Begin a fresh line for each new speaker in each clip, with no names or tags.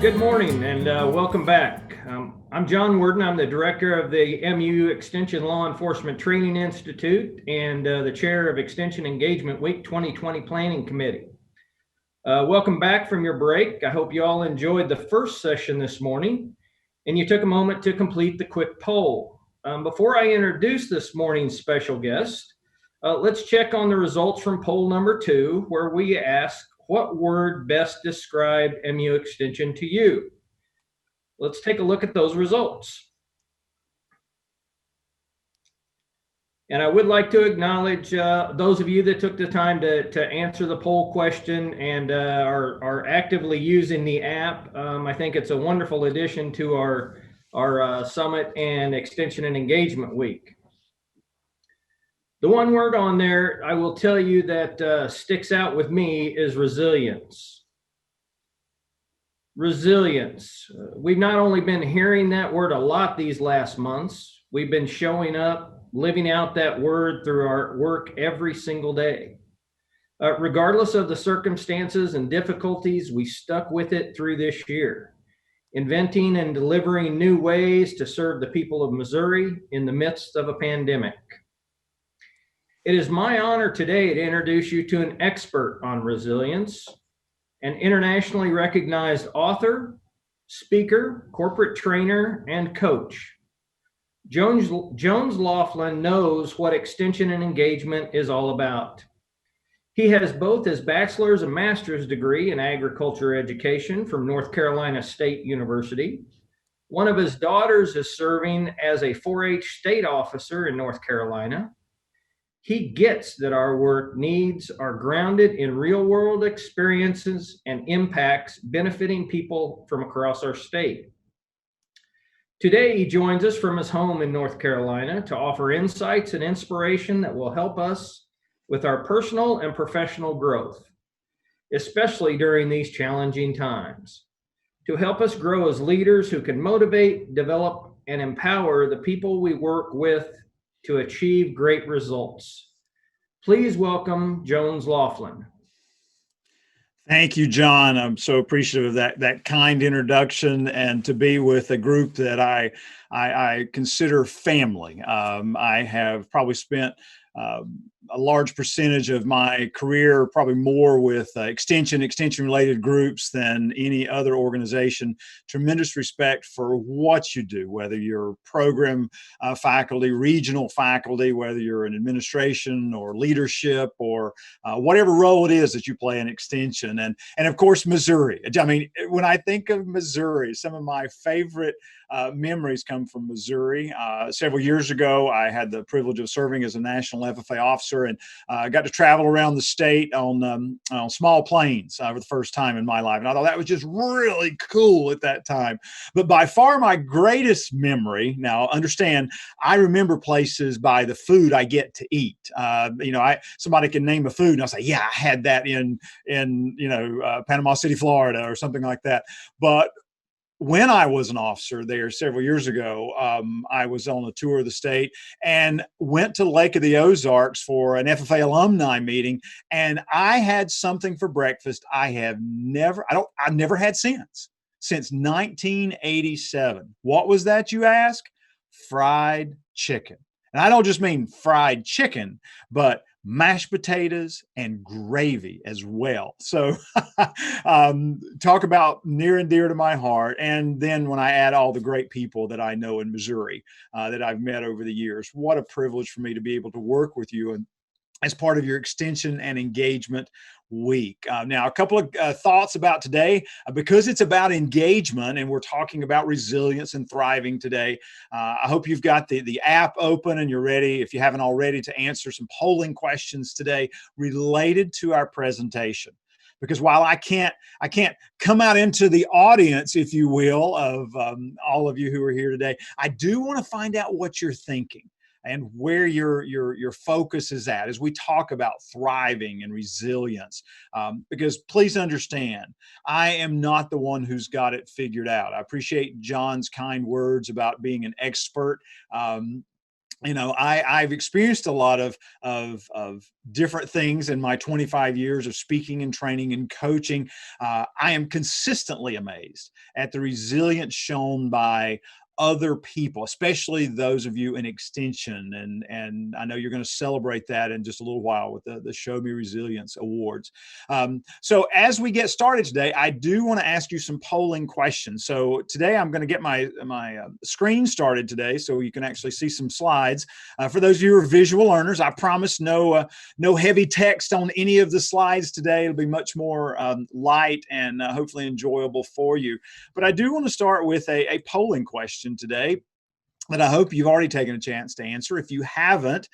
Good morning and welcome back. I'm John Worden. I'm the director of the MU Extension Law Enforcement Training Institute and the chair of Extension Engagement Week 2020 Planning Committee. Welcome back from your break. I hope you all enjoyed the first session this morning and you took a moment to complete the quick poll. Before I introduce this morning's special guest, let's check on the results from poll number 2, where we ask, what word best described MU Extension to you? Let's take a look at those results. And I would like to acknowledge those of you that took the time to answer the poll question and are actively using the app. I think it's a wonderful addition to our Summit and Extension and Engagement Week. The one word on there, I will tell you, that sticks out with me is resilience. Resilience. We've not only been hearing that word a lot these last months, we've been showing up, living out that word through our work every single day. Regardless of the circumstances and difficulties, we stuck with it through this year, inventing and delivering new ways to serve the people of Missouri in the midst of a pandemic. It is my honor today to introduce you to an expert on resilience, an internationally recognized author, speaker, corporate trainer, and coach. Jones Loflin knows what extension and engagement is all about. He has both his bachelor's and master's degree in agriculture education from North Carolina State University. One of his daughters is serving as a 4-H state officer in North Carolina. He gets that our work needs are grounded in real-world experiences and impacts benefiting people from across our state. Today, he joins us from his home in North Carolina to offer insights and inspiration that will help us with our personal and professional growth, especially during these challenging times, to help us grow as leaders who can motivate, develop, and empower the people we work with to achieve great results. Please welcome Jones Loflin.
Thank you, John. I'm so appreciative of that kind introduction, and to be with a group that I consider family. I have probably spent a large percentage of my career, probably more with extension-related groups than any other organization. Tremendous respect for what you do, whether you're program faculty, regional faculty, whether you're in administration or leadership or whatever role it is that you play in extension. And of course, Missouri. I mean, when I think of Missouri, some of my favorite memories come from Missouri. Several years ago, I had the privilege of serving as a national FFA officer, and got to travel around the state on small planes for the first time in my life. And I thought that was just really cool at that time. But by far my greatest memory, now understand, I remember places by the food I get to eat. Somebody can name a food and I'll say, yeah, I had that in Panama City, Florida, or something like that. But when I was an officer there several years ago, I was on a tour of the state and went to Lake of the Ozarks for an FFA alumni meeting. And I had something for breakfast I've never had since 1987. What was that, you ask? Fried chicken. And I don't just mean fried chicken, but mashed potatoes and gravy as well. So talk about near and dear to my heart. And then when I add all the great people that I know in Missouri that I've met over the years, what a privilege for me to be able to work with you and as part of your extension and engagement week. Now, a couple of thoughts about today, because it's about engagement and we're talking about resilience and thriving today. I hope you've got the app open and you're ready, if you haven't already, to answer some polling questions today related to our presentation. Because while I can't come out into the audience, if you will, of all of you who are here today, I do want to find out what you're thinking and where your focus is at as we talk about thriving and resilience. Because please understand, I am not the one who's got it figured out. I appreciate John's kind words about being an expert. I've experienced a lot of different things in my 25 years of speaking and training and coaching. I am consistently amazed at the resilience shown by other people, especially those of you in extension. And I know you're going to celebrate that in just a little while with the Show Me Resilience Awards. So as we get started today, I do want to ask you some polling questions. So today I'm going to get my screen started today so you can actually see some slides. For those of you who are visual learners, I promise no heavy text on any of the slides today. It'll be much more light and hopefully enjoyable for you. But I do want to start with a polling question today that I hope you've already taken a chance to answer. If you haven't,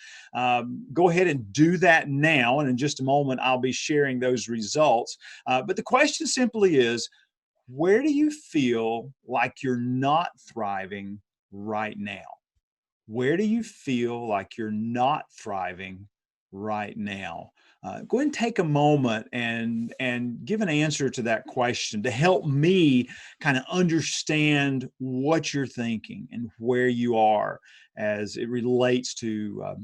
go ahead and do that now. And in just a moment, I'll be sharing those results. But the question simply is, where do you feel like you're not thriving right now? Where do you feel like you're not thriving right now? Go ahead and take a moment and give an answer to that question to help me kind of understand what you're thinking and where you are as it relates to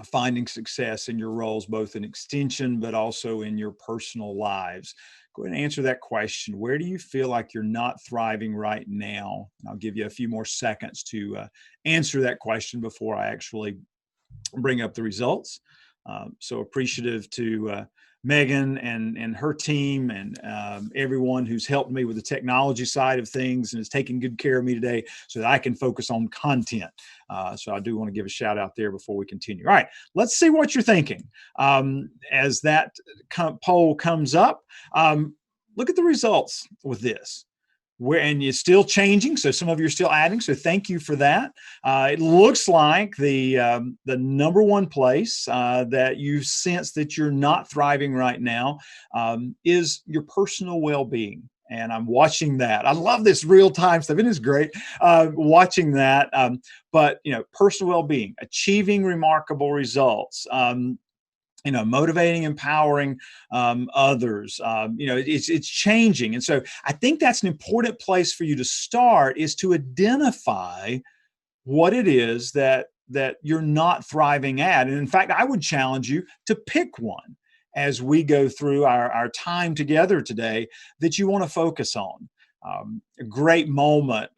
finding success in your roles, both in extension, but also in your personal lives. Go ahead and answer that question. Where do you feel like you're not thriving right now? And I'll give you a few more seconds to answer that question before I actually bring up the results. So appreciative to Megan and her team and everyone who's helped me with the technology side of things and is taking good care of me today so that I can focus on content. So I do want to give a shout out there before we continue. All right, let's see what you're thinking. As that poll comes up, look at the results with this. And it's still changing, so some of you are still adding, so thank you for that. It looks like the number one place that you sense that you're not thriving right now is your personal well-being. And I'm watching that. I love this real-time stuff. It is great watching that. But, personal well-being, achieving remarkable results, motivating, empowering others. It's changing. And so I think that's an important place for you to start, is to identify what it is that you're not thriving at. And in fact, I would challenge you to pick one as we go through our time together today that you want to focus on. A great moment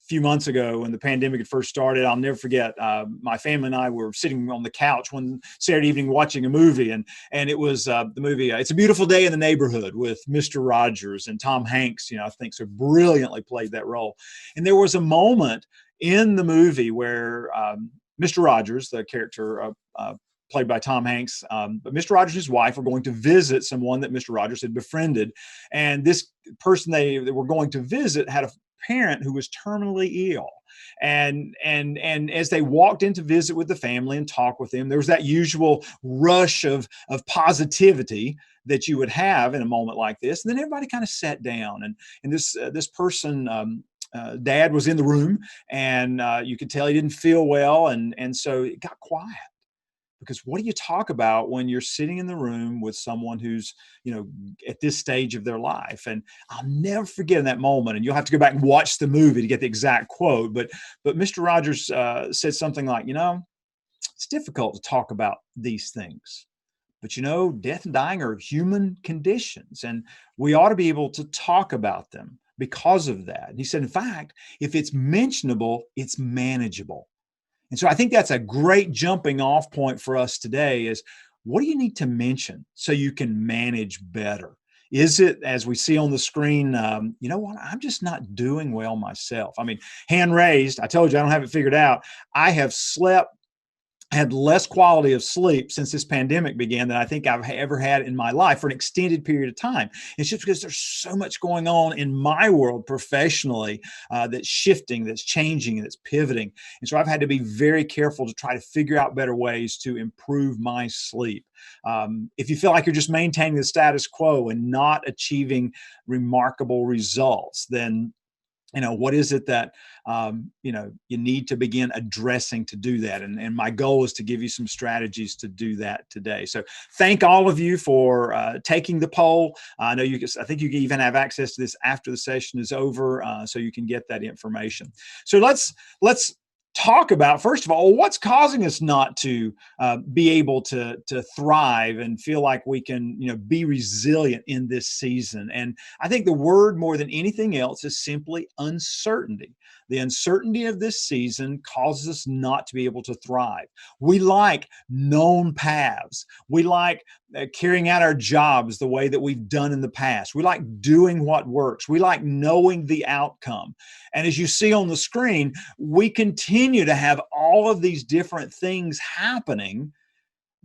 few months ago when the pandemic had first started, I'll never forget, my family and I were sitting on the couch one Saturday evening watching a movie, and it was the movie It's a Beautiful Day in the Neighborhood with Mr. Rogers, and Tom Hanks, I think so brilliantly played that role. And there was a moment in the movie where Mr. Rogers, the character played by Tom Hanks, but Mr. Rogers and his wife were going to visit someone that Mr. Rogers had befriended. And this person they were going to visit had a parent who was terminally ill. And as they walked in to visit with the family and talk with them, there was that usual rush of positivity that you would have in a moment like this. And then everybody kind of sat down, and this person, dad, was in the room, and you could tell he didn't feel well. And so it got quiet. Because what do you talk about when you're sitting in the room with someone who's, at this stage of their life? And I'll never forget in that moment, and you'll have to go back and watch the movie to get the exact quote, but Mr. Rogers said something like, it's difficult to talk about these things, but death and dying are human conditions, and we ought to be able to talk about them because of that. And he said, in fact, if it's mentionable, it's manageable. And so I think that's a great jumping off point for us today is, what do you need to mention so you can manage better? Is it, as we see on the screen, you know what, I'm just not doing well myself. I mean, hand raised, I told you I don't have it figured out. I have had less quality of sleep since this pandemic began than I think I've ever had in my life for an extended period of time. It's just because there's so much going on in my world professionally that's shifting, that's changing, and that's pivoting. And so I've had to be very careful to try to figure out better ways to improve my sleep. If you feel like you're just maintaining the status quo and not achieving remarkable results, then what is it that, you need to begin addressing to do that? And my goal is to give you some strategies to do that today. So thank all of you for taking the poll. I think you can even have access to this after the session is over, so you can get that information. So let's talk about, first of all, what's causing us not to be able to thrive and feel like we can, be resilient in this season. And I think the word more than anything else is simply uncertainty. The uncertainty of this season causes us not to be able to thrive. We like known paths. We like carrying out our jobs the way that we've done in the past. We like doing what works. We like knowing the outcome. And as you see on the screen, we continue to have all of these different things happening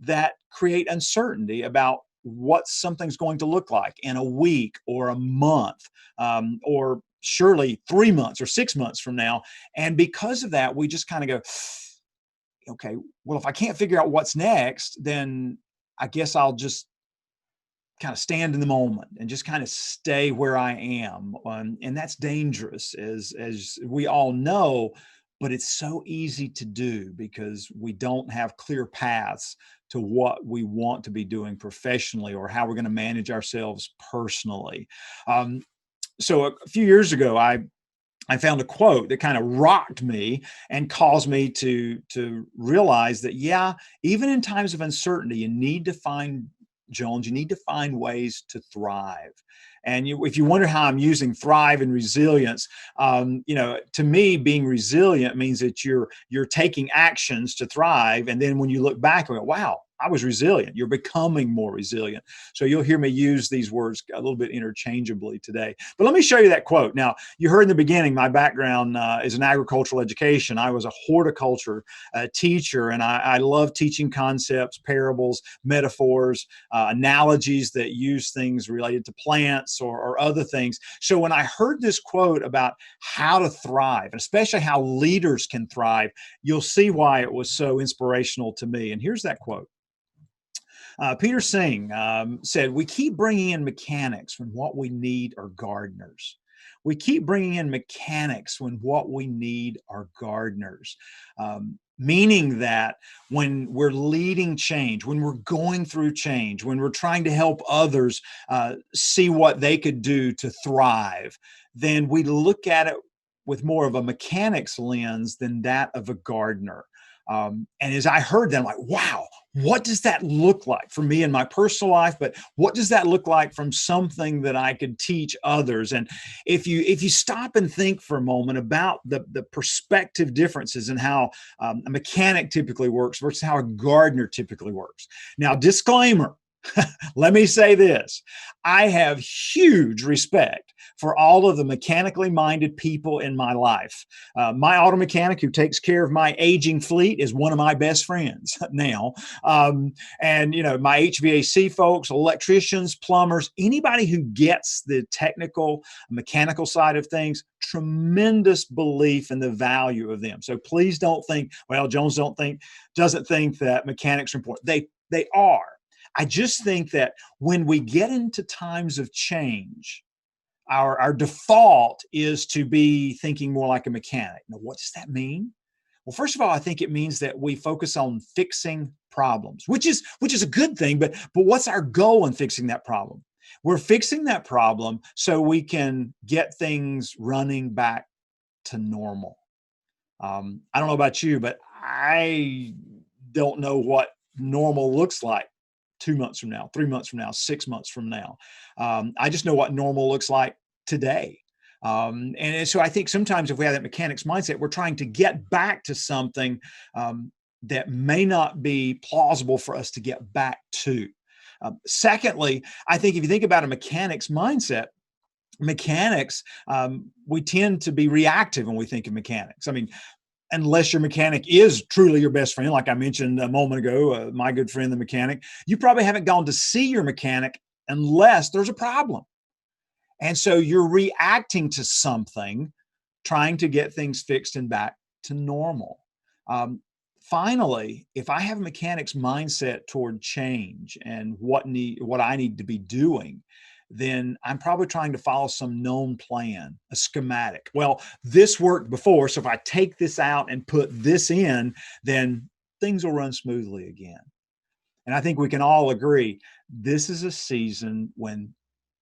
that create uncertainty about what something's going to look like in a week or a month, or surely 3 months or 6 months from now. And because of that, we just kind of go, okay, well, if I can't figure out what's next, then I guess I'll just kind of stand in the moment and just kind of stay where I am. And that's dangerous, as we all know, but it's so easy to do because we don't have clear paths to what we want to be doing professionally or how we're going to manage ourselves personally. So a few years ago, I found a quote that kind of rocked me and caused me to realize that, yeah, even in times of uncertainty, you need to find, Jones, you need to find ways to thrive. And if you wonder how I'm using thrive and resilience, to me, being resilient means that you're taking actions to thrive, and then when you look back and go, "Wow, I was resilient." You're becoming more resilient. So you'll hear me use these words a little bit interchangeably today. But let me show you that quote. Now, you heard in the beginning, my background is in agricultural education. I was a horticulture teacher, and I love teaching concepts, parables, metaphors, analogies that use things related to plants or other things. So when I heard this quote about how to thrive, and especially how leaders can thrive, you'll see why it was so inspirational to me. And here's that quote. Peter Singh said, "We keep bringing in mechanics when what we need are gardeners." We keep bringing in mechanics when what we need are gardeners. Meaning that when we're leading change, when we're going through change, when we're trying to help others see what they could do to thrive, then we look at it with more of a mechanics lens than that of a gardener. And as I heard that, I'm like, wow, what does that look like for me in my personal life? But what does that look like from something that I could teach others? And if you stop and think for a moment about the perspective differences in how a mechanic typically works versus how a gardener typically works. Now, disclaimer. Let me say this. I have huge respect for all of the mechanically minded people in my life. My auto mechanic who takes care of my aging fleet is one of my best friends now. And, my HVAC folks, electricians, plumbers, anybody who gets the technical, mechanical side of things, tremendous belief in the value of them. So please don't think, well, Jones doesn't think that mechanics are important. They are. I just think that when we get into times of change, our default is to be thinking more like a mechanic. Now, what does that mean? Well, first of all, I think it means that we focus on fixing problems, which is a good thing, but what's our goal in fixing that problem? We're fixing that problem so we can get things running back to normal. I don't know about you, but I don't know what normal looks like 2 months from now, 3 months from now, 6 months from now. I just know what normal looks like today. And so I think sometimes if we have that mechanics mindset, we're trying to get back to something that may not be plausible for us to get back to. Secondly, I think if you think about a mechanics mindset, we tend to be reactive when we think of mechanics. I mean, unless your mechanic is truly your best friend, like I mentioned a moment ago, my good friend, the mechanic, you probably haven't gone to see your mechanic unless there's a problem. And so you're reacting to something, trying to get things fixed and back to normal. Finally, if I have a mechanic's mindset toward change and what I need to be doing, then I'm probably trying to follow some known plan, a schematic. Well, this worked before, so if I take this out and put this in, then things will run smoothly again. And I think we can all agree this is a season when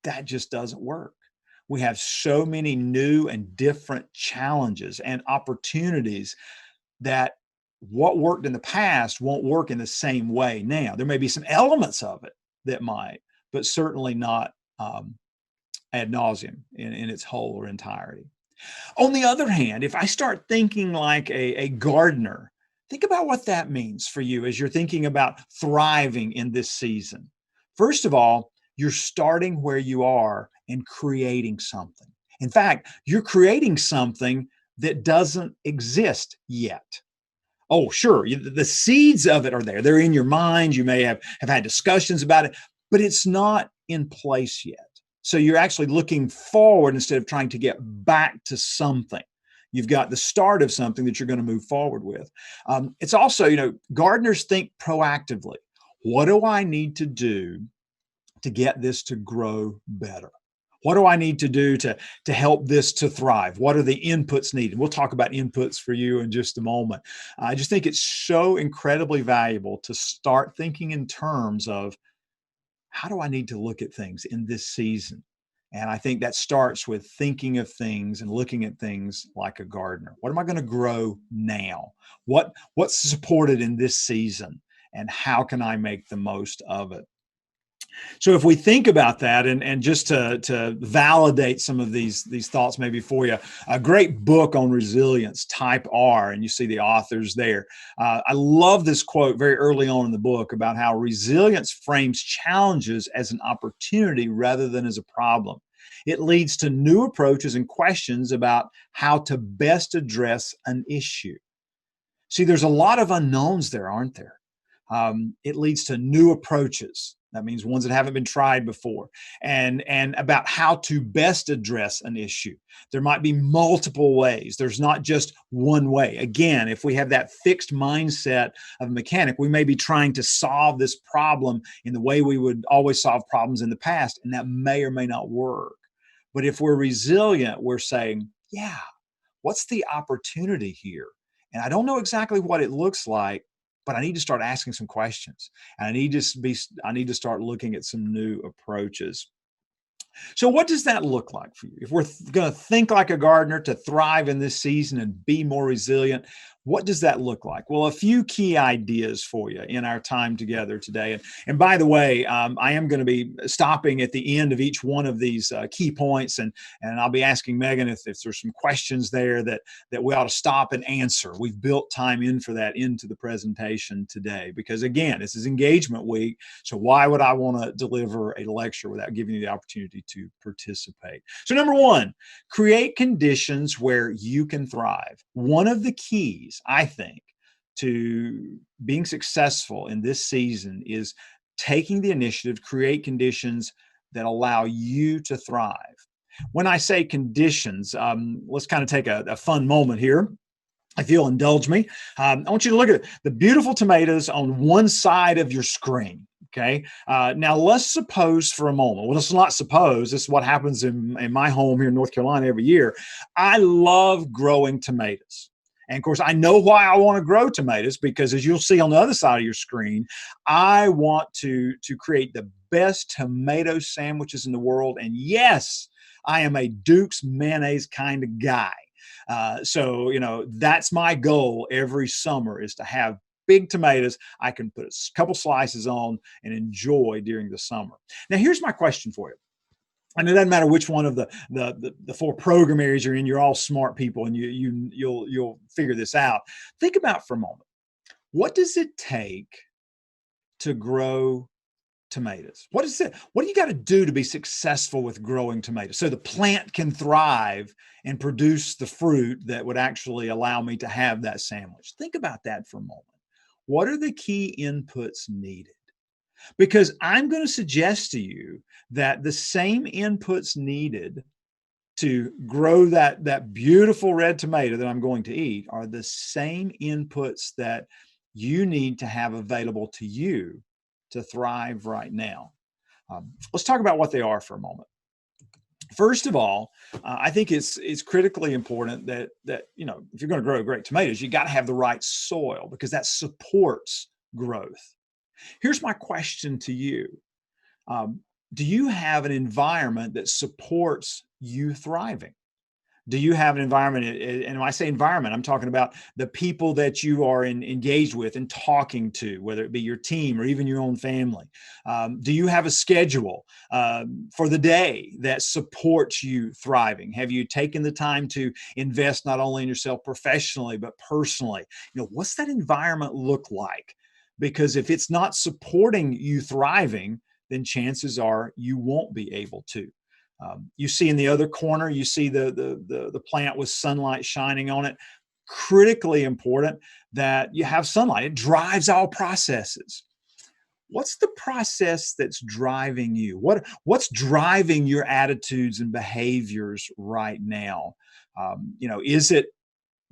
that just doesn't work. We have so many new and different challenges and opportunities that what worked in the past won't work in the same way now. There may be some elements of it that might, but certainly not ad nauseum in its whole or entirety. On the other hand, if I start thinking like a gardener, think about what that means for you as you're thinking about thriving in this season. First of all, you're starting where you are and creating something. In fact, you're creating something that doesn't exist yet. Oh, sure, the seeds of it are there. They're in your mind. You may have had discussions about it, but it's not in place yet. So you're actually looking forward instead of trying to get back to something. You've got the start of something that you're going to move forward with. It's also, gardeners think proactively. What do I need to do to get this to grow better? What do I need to do to help this to thrive? What are the inputs needed? We'll talk about inputs for you in just a moment. I just think it's so incredibly valuable to start thinking in terms of how do I need to look at things in this season? And I think that starts with thinking of things and looking at things like a gardener. What am I going to grow now? What's supported in this season? And how can I make the most of it? So if we think about that, and just to validate some of these thoughts maybe for you, a great book on resilience, Type R, and you see the authors there. I love this quote very early on in the book about how resilience frames challenges as an opportunity rather than as a problem. It leads to new approaches and questions about how to best address an issue. See, there's a lot of unknowns there, aren't there? It leads to new approaches. That means ones that haven't been tried before, and about how to best address an issue. There might be multiple ways. There's not just one way. Again, if we have that fixed mindset of a mechanic, we may be trying to solve this problem in the way we would always solve problems in the past, and that may or may not work. But if we're resilient, we're saying, yeah, what's the opportunity here? And I don't know exactly what it looks like, but I need to start asking some questions. And I need to start looking at some new approaches. So what does that look like for you? If we're going to think like a gardener to thrive in this season and be more resilient, what does that look like? Well, a few key ideas for you in our time together today. And by the way, I am going to be stopping at the end of each one of these key points, and I'll be asking Megan if there's some questions there that we ought to stop and answer. We've built time in for that into the presentation today because, again, this is engagement week. So why would I want to deliver a lecture without giving you the opportunity to participate? So number one, create conditions where you can thrive. One of the keys, I think, to being successful in this season is taking the initiative to create conditions that allow you to thrive. When I say conditions, let's kind of take a fun moment here. If you'll indulge me, I want you to look at the beautiful tomatoes on one side of your screen. Okay. Now let's suppose for a moment. Well, let's not suppose. This is what happens in my home here in North Carolina every year. I love growing tomatoes. And of course, I know why I want to grow tomatoes, because as you'll see on the other side of your screen, I want to create the best tomato sandwiches in the world. And yes, I am a Duke's mayonnaise kind of guy. So, that's my goal every summer, is to have big tomatoes I can put a couple slices on and enjoy during the summer. Now, here's my question for you. And it doesn't matter which one of the four program areas you're in. You're all smart people, and you'll figure this out. Think about for a moment. What does it take to grow tomatoes? What do you got to do to be successful with growing tomatoes so the plant can thrive and produce the fruit that would actually allow me to have that sandwich? Think about that for a moment. What are the key inputs needed? Because I'm going to suggest to you that the same inputs needed to grow that beautiful red tomato that I'm going to eat are the same inputs that you need to have available to you to thrive right now. Let's talk about what they are for a moment. First of all, I think it's critically important that if you're going to grow great tomatoes, you got to have the right soil, because that supports growth. Here's my question to you. Do you have an environment that supports you thriving? Do you have an environment? And when I say environment, I'm talking about the people that you are engaged with and talking to, whether it be your team or even your own family. Do you have a schedule for the day that supports you thriving? Have you taken the time to invest not only in yourself professionally, but personally? What's that environment look like? Because if it's not supporting you thriving, then chances are you won't be able to. You see in the other corner, you see the plant with sunlight shining on it. Critically important that you have sunlight. It drives all processes. What's the process that's driving you? What's driving your attitudes and behaviors right now? Is it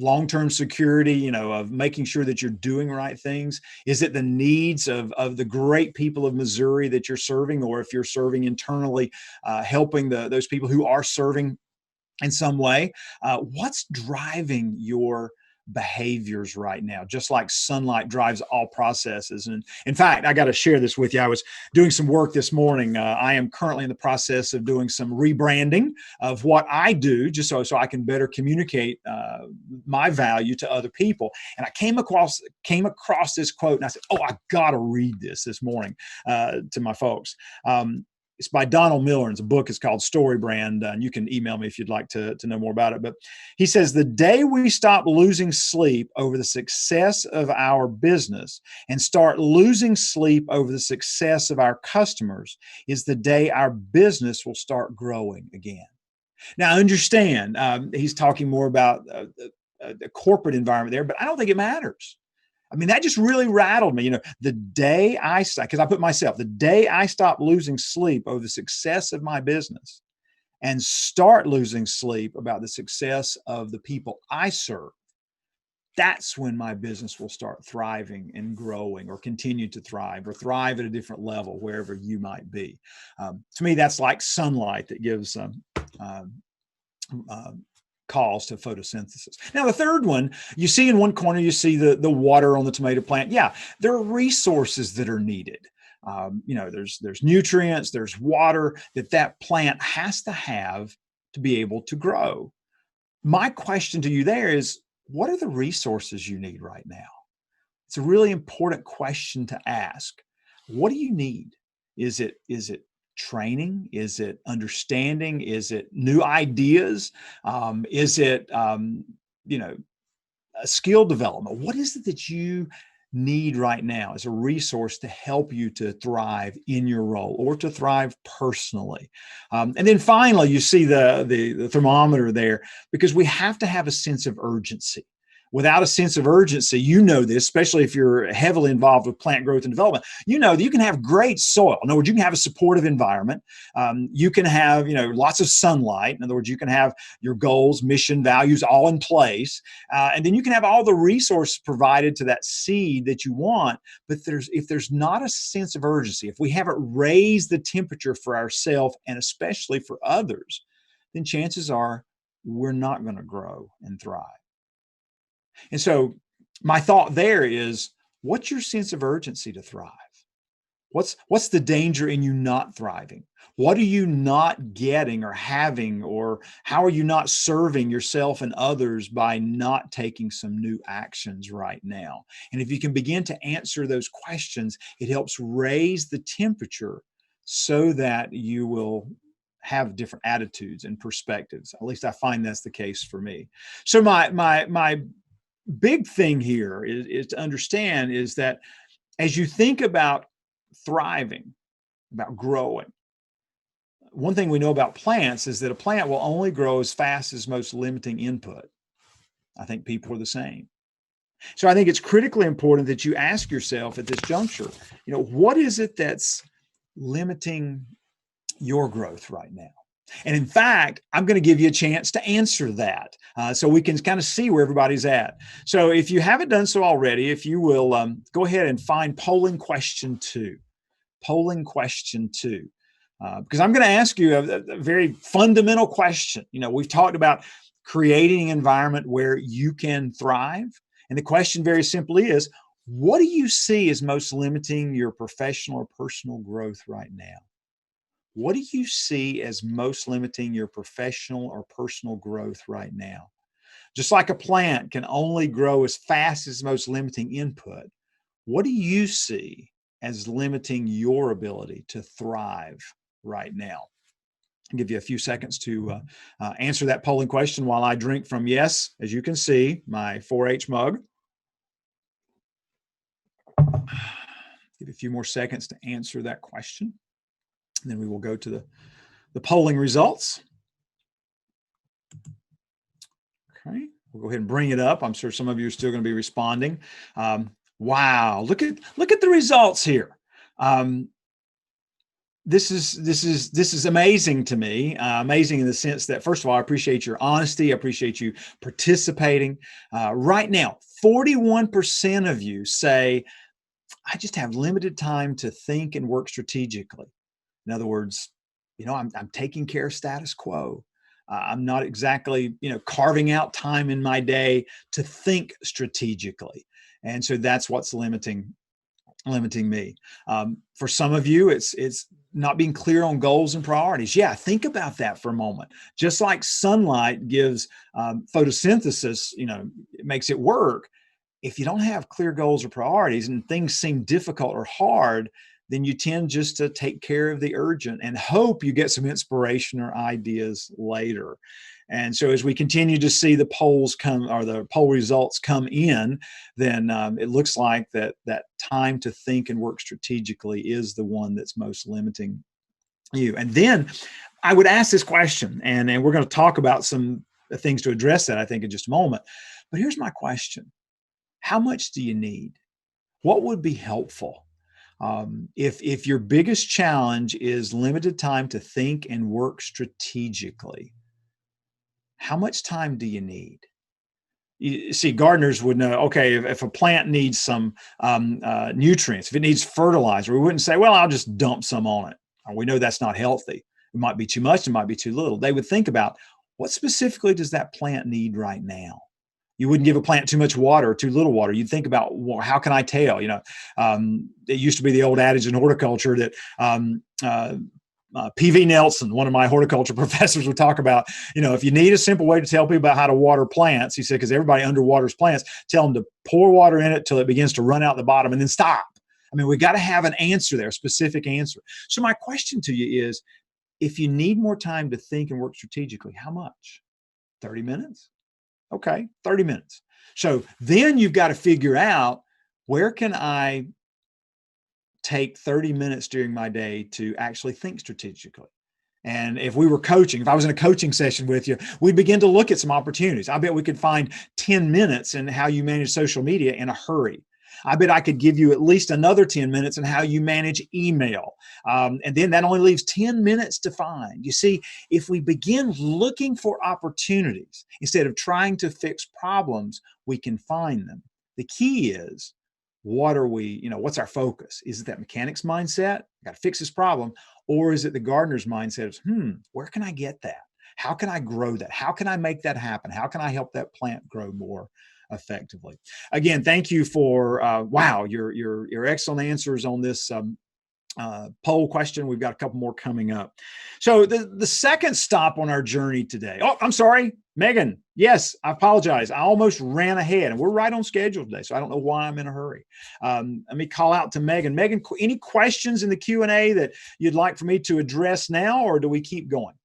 long-term security, of making sure that you're doing right things? Is it the needs of the great people of Missouri that you're serving, or if you're serving internally, helping those people who are serving in some way? What's driving your behaviors right now? Just like sunlight drives all processes. And in fact, I got to share this with you. I was doing some work this morning. I am currently in the process of doing some rebranding of what I do, just so I can better communicate my value to other people. And I came across this quote, and I said, "Oh, I got to read this morning to my folks." It's by Donald Miller, and the book is called Story Brand, and you can email me if you'd like to know more about it. But he says, "The day we stop losing sleep over the success of our business and start losing sleep over the success of our customers is the day our business will start growing again." Now, understand, he's talking more about the corporate environment there, but I don't think it matters. I mean, that just really rattled me. The day because I put myself, the day I stop losing sleep over the success of my business and start losing sleep about the success of the people I serve, that's when my business will start thriving and growing, or continue to thrive, or thrive at a different level, wherever you might be. To me, that's like sunlight that gives cause to photosynthesis. Now, the third one, you see in one corner, you see the water on the tomato plant. Yeah, there are resources that are needed. There's nutrients, there's water that plant has to have to be able to grow. My question to you there is, what are the resources you need right now? It's a really important question to ask. What do you need? Is it training? Is it understanding? Is it new ideas? Is it a skill development? What is it that you need right now as a resource to help you to thrive in your role or to thrive personally? And then finally, you see the thermometer there, because we have to have a sense of urgency. Without a sense of urgency, this, especially if you're heavily involved with plant growth and development, that you can have great soil. In other words, you can have a supportive environment. You can have, lots of sunlight. In other words, you can have your goals, mission, values all in place. And then you can have all the resources provided to that seed that you want. But if there's not a sense of urgency, if we haven't raised the temperature for ourselves and especially for others, then chances are we're not going to grow and thrive. And so my thought there is, what's your sense of urgency to thrive? What's the danger in you not thriving? What are you not getting or having, or how are you not serving yourself and others by not taking some new actions right now? And if you can begin to answer those questions, it helps raise the temperature so that you will have different attitudes and perspectives. At least I find that's the case for me. So my big thing here is to understand is that as you think about thriving, about growing, one thing we know about plants is that a plant will only grow as fast as most limiting input. I think people are the same. So I think it's critically important that you ask yourself at this juncture, what is it that's limiting your growth right now? And in fact, I'm going to give you a chance to answer that so we can kind of see where everybody's at. So if you haven't done so already, if you will go ahead and find polling question 2. Polling question 2. Because I'm going to ask you a very fundamental question. We've talked about creating an environment where you can thrive. And the question very simply is, what do you see as most limiting your professional or personal growth right now? What do you see as most limiting your professional or personal growth right now? Just like a plant can only grow as fast as most limiting input, what do you see as limiting your ability to thrive right now? I'll give you a few seconds to answer that polling question while I drink from, yes, as you can see, my 4-H mug. Give you a few more seconds to answer that question. And then we will go to the polling results. Okay, we'll go ahead and bring it up. I'm sure some of you are still going to be responding. Wow, look at the results here. This is amazing to me. Amazing in the sense that, first of all, I appreciate your honesty. I appreciate you participating. Right now, 41% of you say, I just have limited time to think and work strategically. In other words, I'm taking care of status quo. I'm not exactly, carving out time in my day to think strategically. And so that's what's limiting me. For some of you, it's not being clear on goals and priorities. Yeah, think about that for a moment. Just like sunlight gives photosynthesis, it makes it work. If you don't have clear goals or priorities and things seem difficult or hard, then you tend just to take care of the urgent and hope you get some inspiration or ideas later. And so as we continue to see the polls come, or the poll results come in, then it looks like that time to think and work strategically is the one that's most limiting you. And then I would ask this question, and we're going to talk about some things to address that, I think, in just a moment. But here's my question. How much do you need? What would be helpful? If your biggest challenge is limited time to think and work strategically, how much time do you need? You see, gardeners would know, okay, if a plant needs some nutrients, if it needs fertilizer, we wouldn't say, well, I'll just dump some on it. We know that's not healthy. It might be too much, it might be too little. They would think about, what specifically does that plant need right now? You wouldn't give a plant too much water or too little water. You'd think about, well, how can I tell? It used to be the old adage in horticulture that P.V. Nelson, one of my horticulture professors, would talk about, if you need a simple way to tell people about how to water plants, he said, because everybody underwaters plants, tell them to pour water in it till it begins to run out the bottom and then stop. I mean, we got to have an answer there, a specific answer. So my question to you is, if you need more time to think and work strategically, how much? 30 minutes? Okay, 30 minutes. So then you've got to figure out, where can I take 30 minutes during my day to actually think strategically? And if we were coaching, if I was in a coaching session with you, we'd begin to look at some opportunities. I bet we could find 10 minutes in how you manage social media in a hurry. I bet I could give you at least another 10 minutes in how you manage email. And then that only leaves 10 minutes to find. You see, if we begin looking for opportunities instead of trying to fix problems, we can find them. The key is, what's our focus? Is it that mechanic's mindset? I got to fix this problem. Or is it the gardener's mindset of, where can I get that? How can I grow that? How can I make that happen? How can I help that plant grow more effectively? Again, thank you for your excellent answers on this poll question. We've got a couple more coming up. So the second stop on our journey today. Oh, I'm sorry, Megan. Yes, I apologize. I almost ran ahead, and we're right on schedule today, so I don't know why I'm in a hurry. Let me call out to Megan. Megan, any questions in the Q&A that you'd like for me to address now, or do we keep going?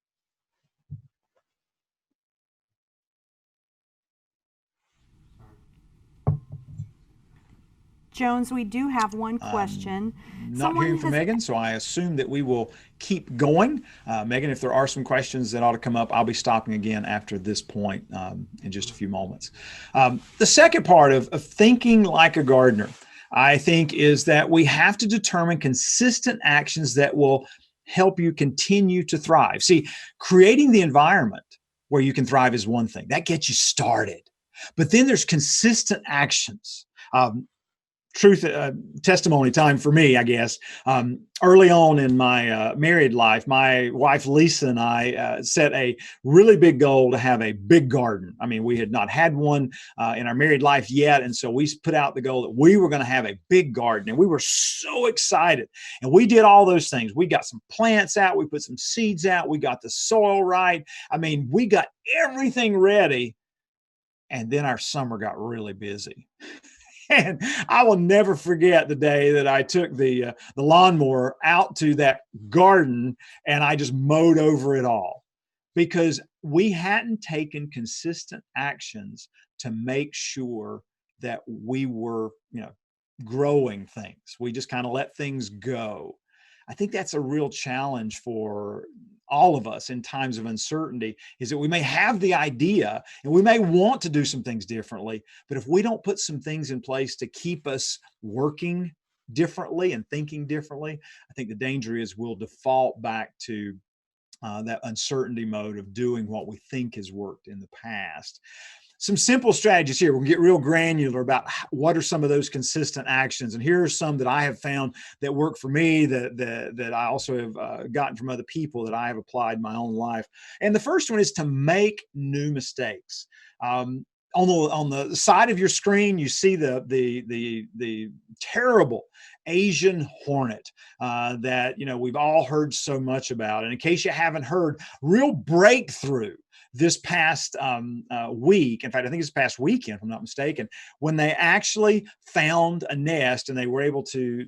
Jones, we do have one question.
Not hearing from Megan, so I assume that we will keep going. Megan, if there are some questions that ought to come up, I'll be stopping again after this point in just a few moments. The second part of thinking like a gardener, I think, is that we have to determine consistent actions that will help you continue to thrive. See, creating the environment where you can thrive is one thing. That gets you started. But then there's consistent actions. testimony time for me, I guess. Early on in my married life, my wife Lisa and I set a really big goal to have a big garden. I mean, we had not had one in our married life yet, and so we put out the goal that we were going to have a big garden, and we were so excited. And we did all those things. We got some plants out, we put some seeds out, we got the soil right. I mean, we got everything ready, and then our summer got really busy. And I will never forget the day that I took the lawnmower out to that garden and I just mowed over it all because we hadn't taken consistent actions to make sure that we were, growing things. We just kind of let things go. I think that's a real challenge for all of us in times of uncertainty, is that we may have the idea and we may want to do some things differently, but if we don't put some things in place to keep us working differently and thinking differently, I think the danger is we'll default back to that uncertainty mode of doing what we think has worked in the past. Some simple strategies here. We'll get real granular about what are some of those consistent actions. And here are some that I have found that work for me that I also have gotten from other people that I have applied in my own life. And the first one is to make new mistakes. On the side of your screen, you see the terrible Asian hornet that we've all heard so much about. And in case you haven't heard, real breakthrough this past week. In fact, I think it's past weekend, if I'm not mistaken, when they actually found a nest and they were able to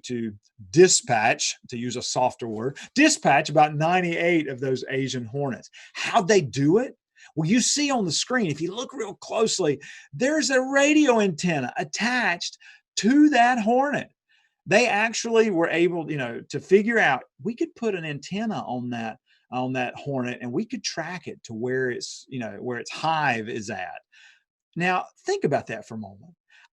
dispatch, to use a softer word, dispatch about 98 of those Asian hornets. How'd they do it? Well, you see on the screen, if you look real closely, there's a radio antenna attached to that hornet. They actually were able, to figure out, we could put an antenna on that hornet and we could track it to where its hive is at. Now, think about that for a moment.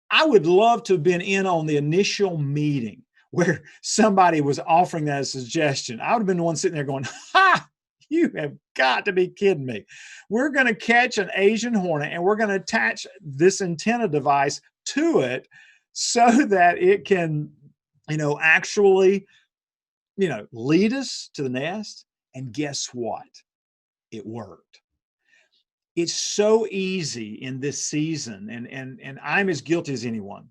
I would love to have been in on the initial meeting where somebody was offering that as a suggestion. I would have been the one sitting there going, ha! You have got to be kidding me. We're going to catch an Asian hornet and we're going to attach this antenna device to it so that it can, actually, lead us to the nest. And guess what? It worked. It's so easy in this season, and I'm as guilty as anyone,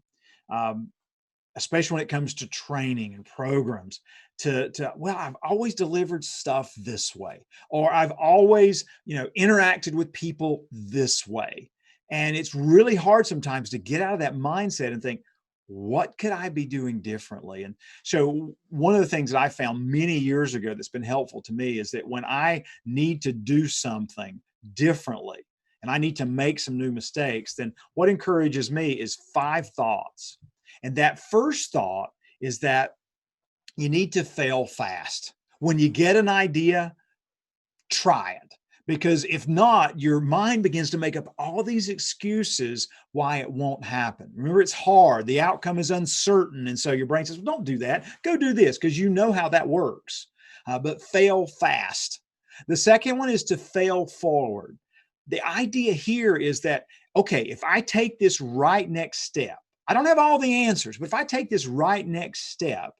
especially when it comes to training and programs, well, I've always delivered stuff this way, or I've always, interacted with people this way. And it's really hard sometimes to get out of that mindset and think, what could I be doing differently? And so one of the things that I found many years ago that's been helpful to me is that when I need to do something differently and I need to make some new mistakes, then what encourages me is 5 thoughts. And that first thought is that you need to fail fast. When you get an idea, try it. Because if not, your mind begins to make up all these excuses why it won't happen. Remember, it's hard. The outcome is uncertain. And so your brain says, well, don't do that. Go do this because you know how that works. But fail fast. The second one is to fail forward. The idea here is that, okay, if I take this right next step, I don't have all the answers, but if I take this right next step,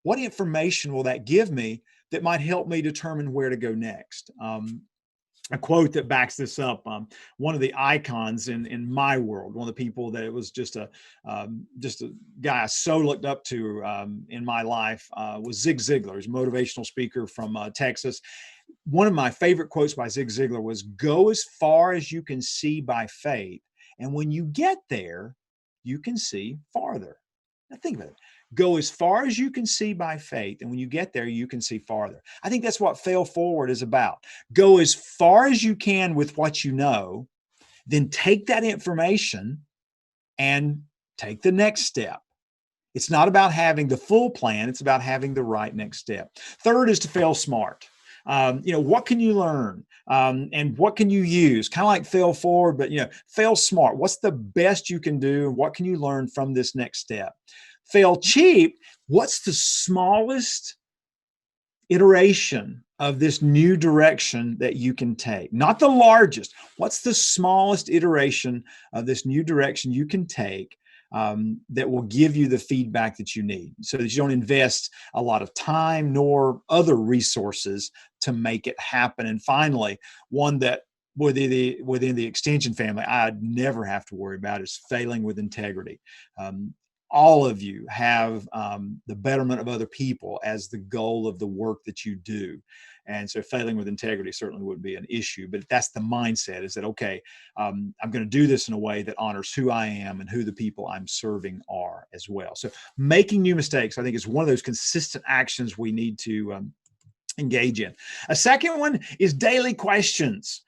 what information will that give me that might help me determine where to go next? A quote that backs this up. One of the icons in my world, one of the people that it was just a guy I so looked up to in my life was Zig Ziglar. He's a motivational speaker from Texas. One of my favorite quotes by Zig Ziglar was, "Go as far as you can see by faith, and when you get there, you can see farther." Now think about it. Go as far as you can see by faith, and when you get there, you can see farther. I think that's what fail forward is about. Go as far as you can with what you know, then take that information and take the next step. It's not about having the full plan. It's about having the right next step. Third is to fail smart. What can you learn? And what can you use? Kind of like fail forward, but, fail smart. What's the best you can do? And what can you learn from this next step? Fail cheap. What's the smallest iteration of this new direction that you can take? Not the largest. What's the smallest iteration of this new direction you can take that will give you the feedback that you need so that you don't invest a lot of time nor other resources to make it happen. And finally, one that within the extension family, I'd never have to worry about is failing with integrity. All of you have the betterment of other people as the goal of the work that you do. And so failing with integrity certainly wouldn't be an issue, but that's the mindset, is that, okay, I'm going to do this in a way that honors who I am and who the people I'm serving are as well. So making new mistakes, I think, is one of those consistent actions we need to engage in. A second one is daily questions.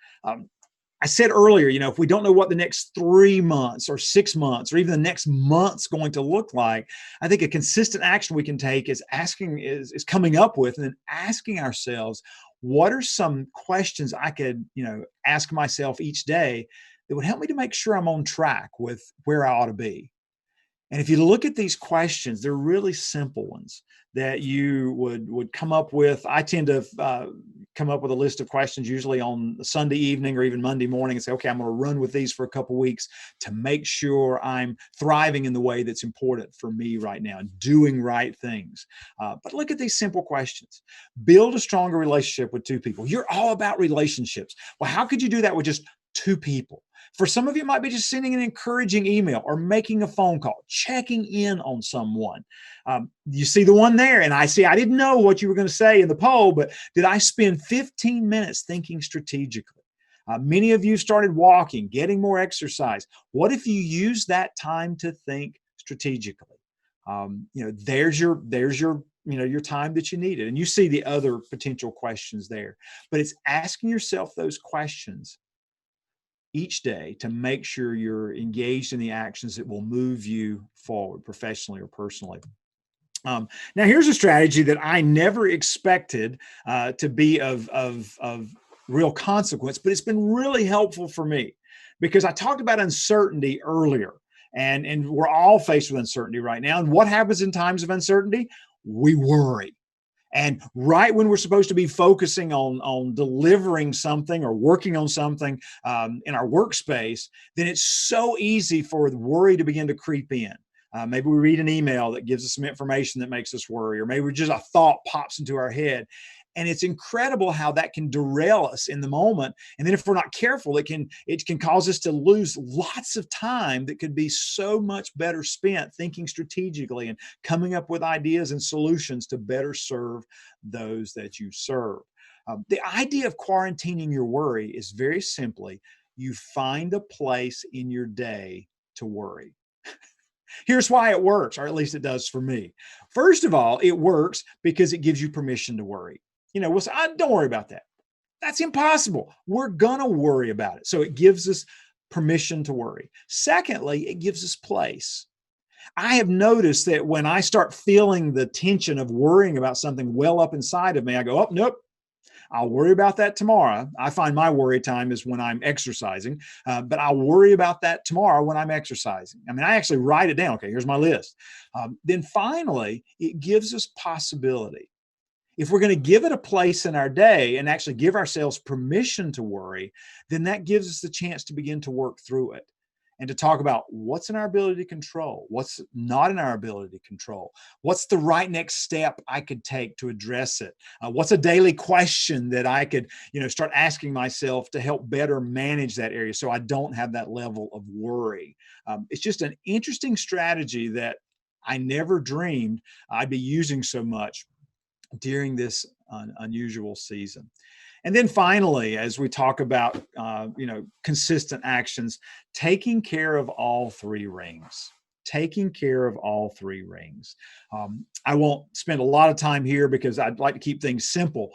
I said earlier, if we don't know what the next 3 months or 6 months or even the next month's going to look like, I think a consistent action we can take is coming up with and then asking ourselves, what are some questions I could, ask myself each day that would help me to make sure I'm on track with where I ought to be? And if you look at these questions, they're really simple ones that you would come up with. I tend to come up with a list of questions usually on Sunday evening or even Monday morning and say, okay, I'm going to run with these for a couple of weeks to make sure I'm thriving in the way that's important for me right now and doing right things. But look at these simple questions. Build a stronger relationship with two people. You're all about relationships. Well, how could you do that with just two people? For some of you, it might be just sending an encouraging email or making a phone call, checking in on someone. You see the one there, and I didn't know what you were going to say in the poll, but did I spend 15 minutes thinking strategically? Many of you started walking, getting more exercise. What if you use that time to think strategically? There's your your time that you needed. And you see the other potential questions there. But it's asking yourself those questions each day to make sure you're engaged in the actions that will move you forward professionally or personally. Now, here's a strategy that I never expected to be of real consequence, but it's been really helpful for me because I talked about uncertainty earlier, and we're all faced with uncertainty right now. And what happens in times of uncertainty? We worry. And right when we're supposed to be focusing on delivering something or working on something in our workspace, then it's so easy for the worry to begin to creep in. Maybe we read an email that gives us some information that makes us worry, or maybe just a thought pops into our head. And it's incredible how that can derail us in the moment. And then if we're not careful, it can cause us to lose lots of time that could be so much better spent thinking strategically and coming up with ideas and solutions to better serve those that you serve. The idea of quarantining your worry is very simply, you find a place in your day to worry. Here's why it works, or at least it does for me. First of all, it works because it gives you permission to worry. We'll say, don't worry about that. That's impossible. We're going to worry about it. So it gives us permission to worry. Secondly, it gives us place. I have noticed that when I start feeling the tension of worrying about something well up inside of me, I go, oh, nope, I'll worry about that tomorrow. I find my worry time is when I'm exercising, but I'll worry about that tomorrow when I'm exercising. I actually write it down. Okay, here's my list. Then finally, it gives us possibility. If we're going to give it a place in our day and actually give ourselves permission to worry, then that gives us the chance to begin to work through it and to talk about what's in our ability to control, what's not in our ability to control, what's the right next step I could take to address it, what's a daily question that I could start asking myself to help better manage that area so I don't have that level of worry. It's just an interesting strategy that I never dreamed I'd be using so much during this unusual season. And then finally, as we talk about, consistent actions, taking care of all three rings. Taking care of all three rings. I won't spend a lot of time here because I'd like to keep things simple.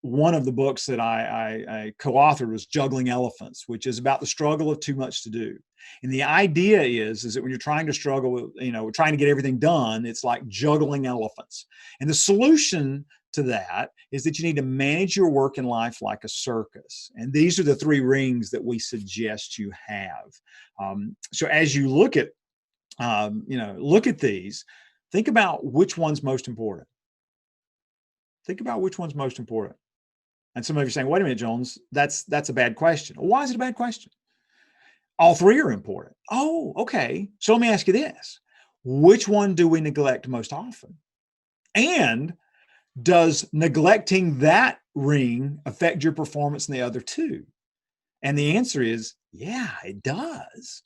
One of the books that I co-authored was Juggling Elephants, which is about the struggle of too much to do. And the idea is that when you're trying to struggle with, trying to get everything done, it's like juggling elephants. And the solution to that is that you need to manage your work and life like a circus. And these are the three rings that we suggest you have. So as you look at these, think about which one's most important. Think about which one's most important. And some of you are saying, wait a minute, Jones, that's a bad question. Why is it a bad question? All three are important. Oh, okay. So let me ask you this. Which one do we neglect most often? And does neglecting that ring affect your performance in the other two? And the answer is, yeah, it does.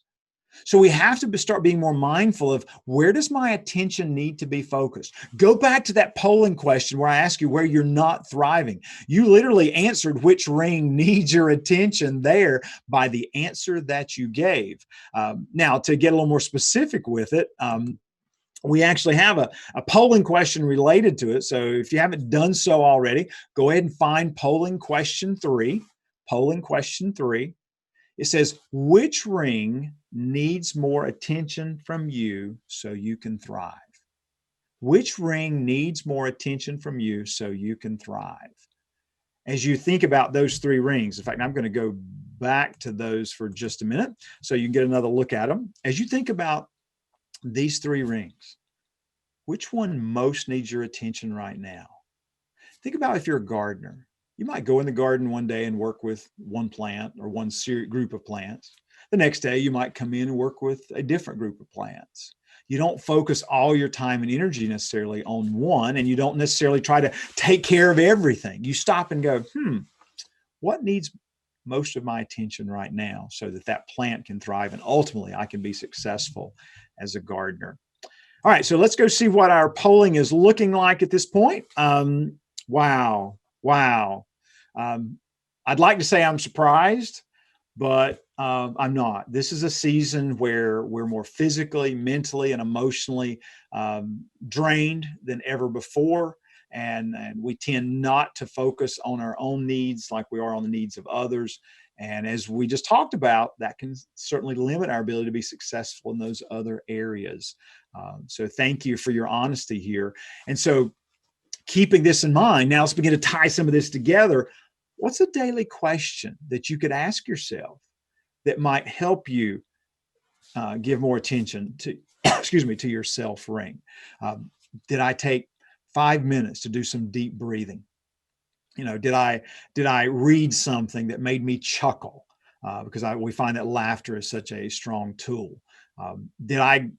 So we have to start being more mindful of, where does my attention need to be focused? Go back to that polling question where I asked you where you're not thriving. You literally answered which ring needs your attention there by the answer that you gave. Now, to get a little more specific with it, we actually have a polling question related to it. So if you haven't done so already, go ahead and find polling question 3. Polling question 3. It says, which ring needs more attention from you so you can thrive? Which ring needs more attention from you so you can thrive? As you think about those 3 rings, in fact, I'm going to go back to those for just a minute so you can get another look at them. As you think about these 3 rings, which one most needs your attention right now? Think about if you're a gardener. You might go in the garden one day and work with one plant or one group of plants. The next day, you might come in and work with a different group of plants. You don't focus all your time and energy necessarily on one, and you don't necessarily try to take care of everything. You stop and go, what needs most of my attention right now so that that plant can thrive and ultimately I can be successful as a gardener? All right, so let's go see what our polling is looking like at this point. Wow. I'd like to say I'm surprised, but I'm not. This is a season where we're more physically, mentally, and emotionally drained than ever before. And we tend not to focus on our own needs like we are on the needs of others. And as we just talked about, that can certainly limit our ability to be successful in those other areas. So thank you for your honesty here. And so keeping this in mind, now let's begin to tie some of this together. What's a daily question that you could ask yourself that might help you give more attention to, to your self ring? Did I take 5 minutes to do some deep breathing? Did I read something that made me chuckle? Because we find that laughter is such a strong tool. Did I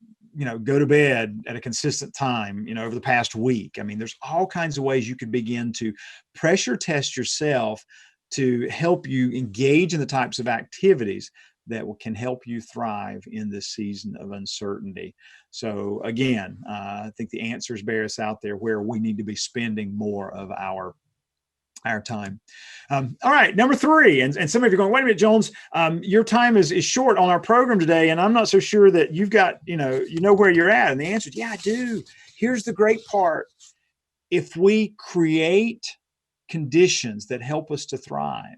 go to bed at a consistent time, over the past week? I mean, there's all kinds of ways you could begin to pressure test yourself to help you engage in the types of activities that can help you thrive in this season of uncertainty. So again, I think the answers bear us out there where we need to be spending more of our time. All right, number 3, and some of you are going, wait a minute, Jones, your time is short on our program today, and I'm not so sure that you've got, you know where you're at. And the answer is, yeah, I do. Here's the great part. If we create conditions that help us to thrive,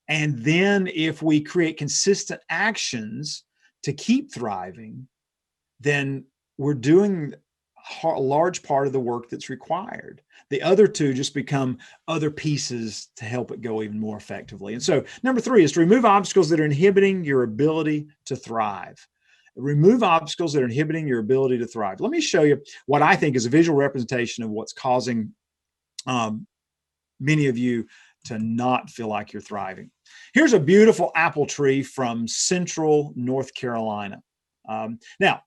and then if we create consistent actions to keep thriving, then we're doing a large part of the work that's required. The other 2 just become other pieces to help it go even more effectively. And so number 3 is to remove obstacles that are inhibiting your ability to thrive. Remove obstacles that are inhibiting your ability to thrive. Let me show you what I think is a visual representation of what's causing many of you to not feel like you're thriving. Here's a beautiful apple tree from central North Carolina. Now,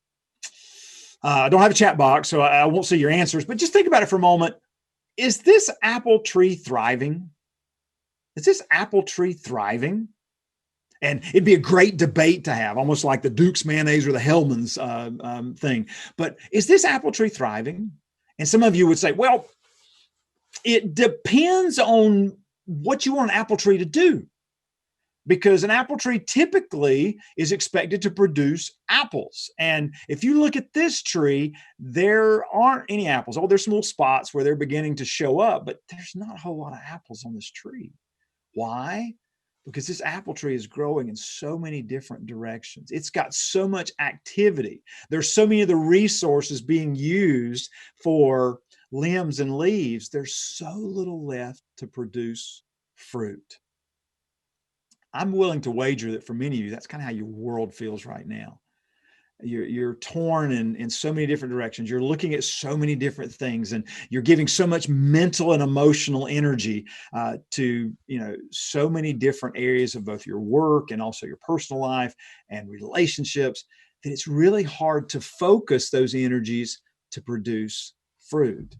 I don't have a chat box, so I won't see your answers, but just think about it for a moment. Is this apple tree thriving? Is this apple tree thriving? And it'd be a great debate to have, almost like the Duke's mayonnaise or the Hellman's thing. But is this apple tree thriving? And some of you would say, well, it depends on what you want an apple tree to do. Because an apple tree typically is expected to produce apples. And if you look at this tree, there aren't any apples. Oh, there's some little spots where they're beginning to show up, but there's not a whole lot of apples on this tree. Why? Because this apple tree is growing in so many different directions. It's got so much activity. There's so many of the resources being used for limbs and leaves. There's so little left to produce fruit. I'm willing to wager that for many of you, that's kind of how your world feels right now. you're torn in so many different directions. You're looking at so many different things, and you're giving so much mental and emotional energy to so many different areas of both your work and also your personal life and relationships, that it's really hard to focus those energies to produce fruit.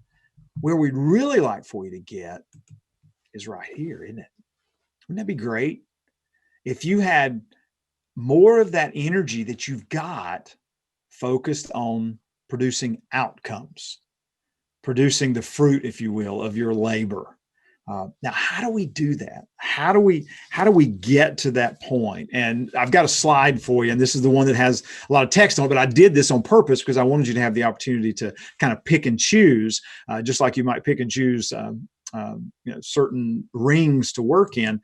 Where we'd really like for you to get is right here, isn't it? Wouldn't that be great if you had more of that energy that you've got focused on producing outcomes, producing the fruit, if you will, of your labor? Now, how do we do that? How do we get to that point? And I've got a slide for you, and this is the one that has a lot of text on it, but I did this on purpose because I wanted you to have the opportunity to kind of pick and choose, just like you might pick and choose certain rings to work in.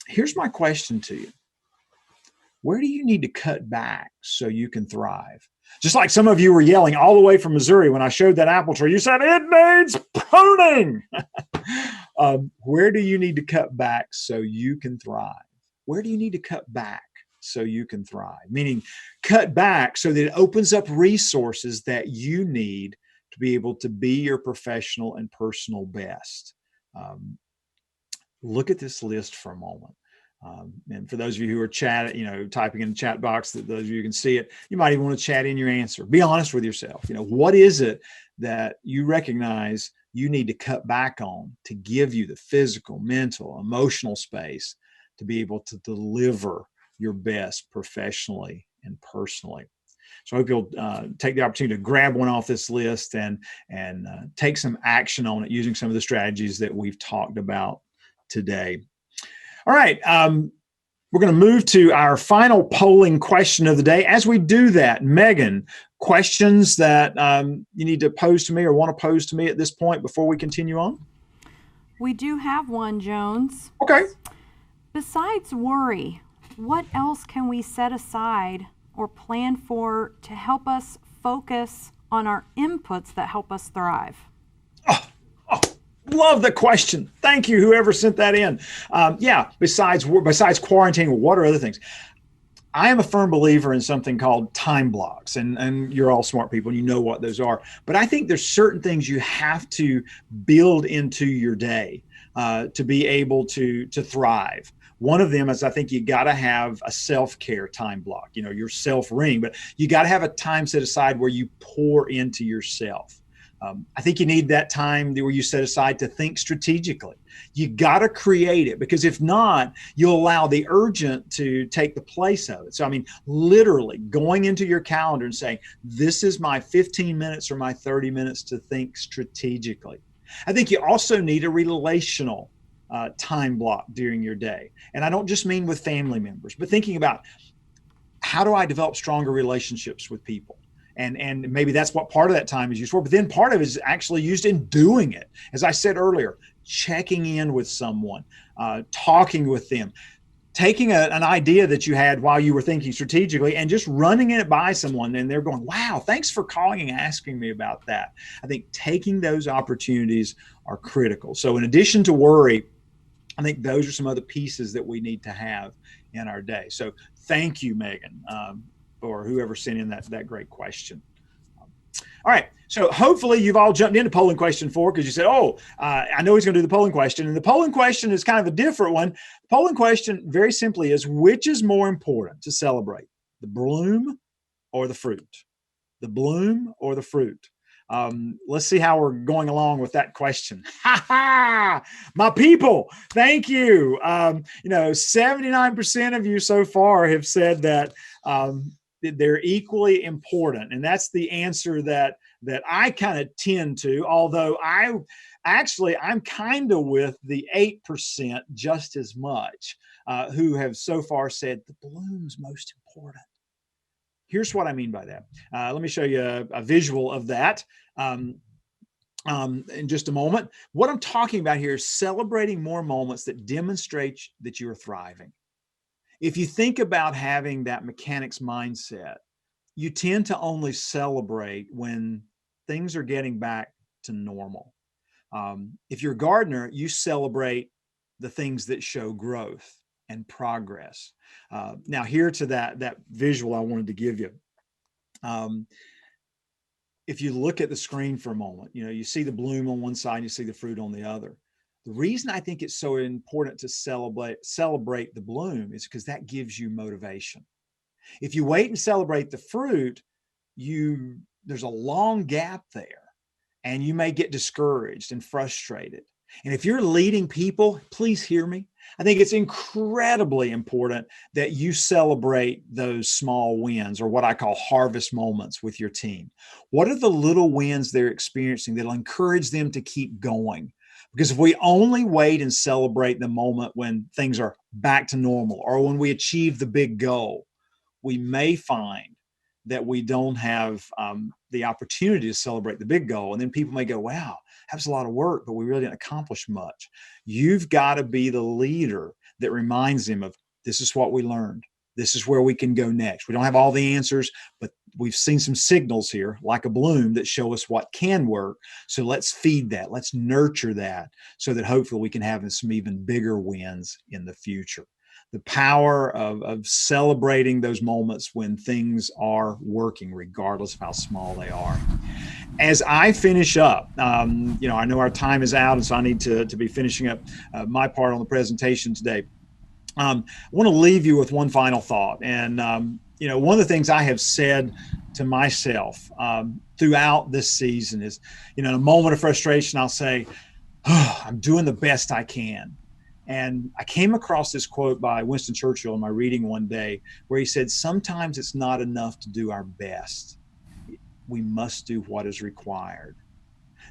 Here's my question to you. Where do you need to cut back so you can thrive? Just like some of you were yelling all the way from Missouri when I showed that apple tree, you said, it needs pruning. Where do you need to cut back so you can thrive? Where do you need to cut back so you can thrive? Meaning cut back so that it opens up resources that you need to be able to be your professional and personal best. Look at this list for a moment. And for those of you who are typing in the chat box, that those of you can see it, you might even want to chat in your answer. Be honest with yourself. What is it that you recognize you need to cut back on to give you the physical, mental, emotional space to be able to deliver your best professionally and personally? So I hope you'll take the opportunity to grab one off this list and take some action on it using some of the strategies that we've talked about today. All right. We're going to move to our final polling question of the day. As we do that, Megan, questions that you need to pose to me or want to pose to me at this point before we continue on?
We do have one, Jones.
Okay.
Besides worry, what else can we set aside or plan for to help us focus on our inputs that help us thrive?
Love the question. Thank you, whoever sent that in. Besides quarantining, what are other things? I am a firm believer in something called time blocks, and you're all smart people and you know what those are. But I think there's certain things you have to build into your day to be able to thrive. One of them is, I think you got to have a self-care time block, your self ring, but you got to have a time set aside where you pour into yourself. I think you need that time where you set aside to think strategically. You got to create it, because if not, you'll allow the urgent to take the place of it. So, literally going into your calendar and saying, this is my 15 minutes or my 30 minutes to think strategically. I think you also need a relational time block during your day. And I don't just mean with family members, but thinking about, how do I develop stronger relationships with people? And maybe that's what part of that time is used for, but then part of it is actually used in doing it. As I said earlier, checking in with someone, talking with them, taking an idea that you had while you were thinking strategically and just running it by someone, and they're going, wow, thanks for calling and asking me about that. I think taking those opportunities are critical. So in addition to worry, I think those are some other pieces that we need to have in our day. So thank you, Megan, or whoever sent in that great question. All right, so hopefully you've all jumped into polling question 4, because you said, I know he's going to do the polling question. And the polling question is kind of a different one. The polling question very simply is, which is more important to celebrate, the bloom or the fruit? The bloom or the fruit? Let's see how we're going along with that question. My people, thank you. 79% of you so far have said that they're equally important. And that's the answer that I kind of tend to, although I'm kind of with the 8% just as much who have so far said the bloom's most important. Here's what I mean by that. Let me show you a visual of that in just a moment. What I'm talking about here is celebrating more moments that demonstrate that you're thriving. If you think about having that mechanics mindset, you tend to only celebrate when things are getting back to normal. If you're a gardener, you celebrate the things that show growth and progress. Now, here to that visual I wanted to give you. Um, if you look at the screen for a moment, you see the bloom on one side, you see the fruit on the other. The reason I think it's so important to celebrate the bloom is because that gives you motivation. If you wait and celebrate the fruit, there's a long gap there, and you may get discouraged and frustrated. And if you're leading people, please hear me. I think it's incredibly important that you celebrate those small wins, or what I call harvest moments, with your team. What are the little wins they're experiencing that'll encourage them to keep going? Because if we only wait and celebrate the moment when things are back to normal, or when we achieve the big goal, we may find that we don't have the opportunity to celebrate the big goal. And then people may go, wow, that was a lot of work, but we really didn't accomplish much. You've got to be the leader that reminds them of, this is what we learned. This is where we can go next. We don't have all the answers, but we've seen some signals here, like a bloom, that show us what can work. So let's feed that. Let's nurture that, so that hopefully we can have some even bigger wins in the future. The power of celebrating those moments when things are working, regardless of how small they are. As I finish up, I know our time is out, and so I need to be finishing up my part on the presentation today. I want to leave you with one final thought. And, one of the things I have said to myself throughout this season is, in a moment of frustration, I'll say, oh, I'm doing the best I can. And I came across this quote by Winston Churchill in my reading one day, where he said, sometimes it's not enough to do our best. We must do what is required.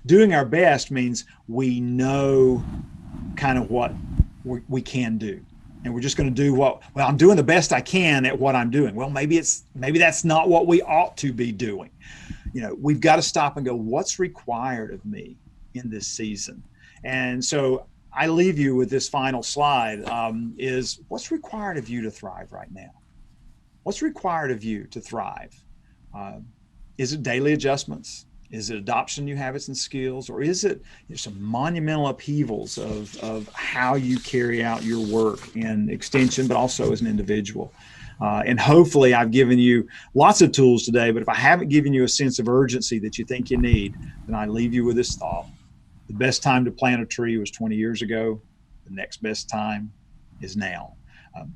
Doing our best means we know kind of what we can do. And we're just going to do I'm doing the best I can at what I'm doing. Well, maybe that's not what we ought to be doing. We've got to stop and go, what's required of me in this season? And so I leave you with this final slide, is what's required of you to thrive right now? What's required of you to thrive? Is it daily adjustments? Is it adoption of new habits and skills? Or is it some monumental upheavals of how you carry out your work in extension, but also as an individual? And hopefully I've given you lots of tools today, but if I haven't given you a sense of urgency that you think you need, then I leave you with this thought. The best time to plant a tree was 20 years ago. The next best time is now.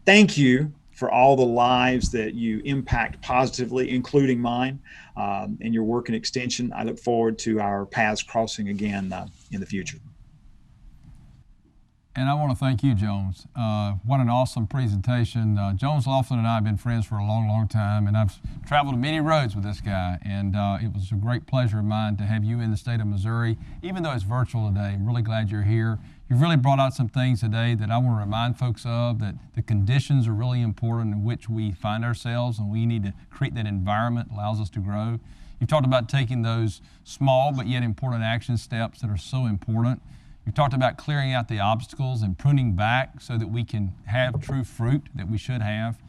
Thank you for all the lives that you impact positively, including mine, and your work in extension. I look forward to our paths crossing again in the future.
And I want to thank you, Jones. What an awesome presentation. Jones Loflin and I have been friends for a long, long time, and I've traveled many roads with this guy, and it was a great pleasure of mine to have you in the state of Missouri, even though it's virtual today. I'm really glad you're here. You've really brought out some things today that I want to remind folks of, that the conditions are really important in which we find ourselves, and we need to create that environment that allows us to grow. You've talked about taking those small but yet important action steps that are so important. You've talked about clearing out the obstacles and pruning back so that we can have true fruit that we should have.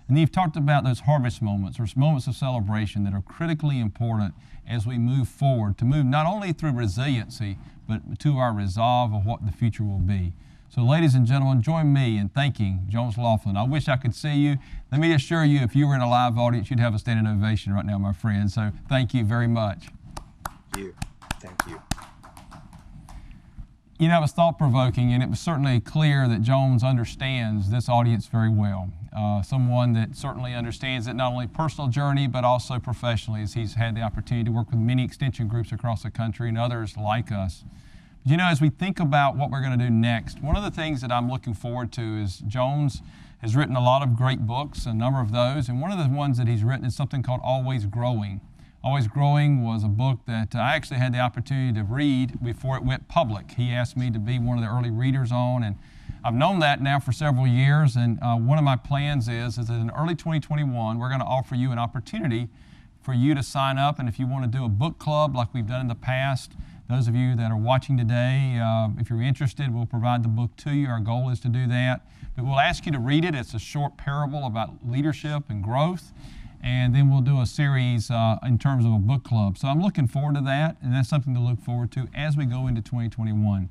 And then you've talked about those harvest moments, or moments of celebration, that are critically important as we move forward, to move not only through resiliency, but to our resolve of what the future will be. So ladies and gentlemen, join me in thanking Jones Loflin. I wish I could see you. Let me assure you, if you were in a live audience, you'd have a standing ovation right now, my friend. So thank you very much.
Thank you. Thank you.
It was thought-provoking, and it was certainly clear that Jones understands this audience very well. Someone that certainly understands it, not only personal journey, but also professionally, as he's had the opportunity to work with many extension groups across the country and others like us. But as we think about what we're going to do next, one of the things that I'm looking forward to is Jones has written a lot of great books, a number of those, and one of the ones that he's written is something called Always Growing. Always Growing was a book that I actually had the opportunity to read before it went public. He asked me to be one of the early readers on, and I've known that now for several years, and one of my plans is that in early 2021, we're going to offer you an opportunity for you to sign up, and if you want to do a book club like we've done in the past, those of you that are watching today, if you're interested, we'll provide the book to you. Our goal is to do that, but we'll ask you to read it. It's a short parable about leadership and growth. And then we'll do a series in terms of a book club. So I'm looking forward to that, and that's something to look forward to as we go into 2021.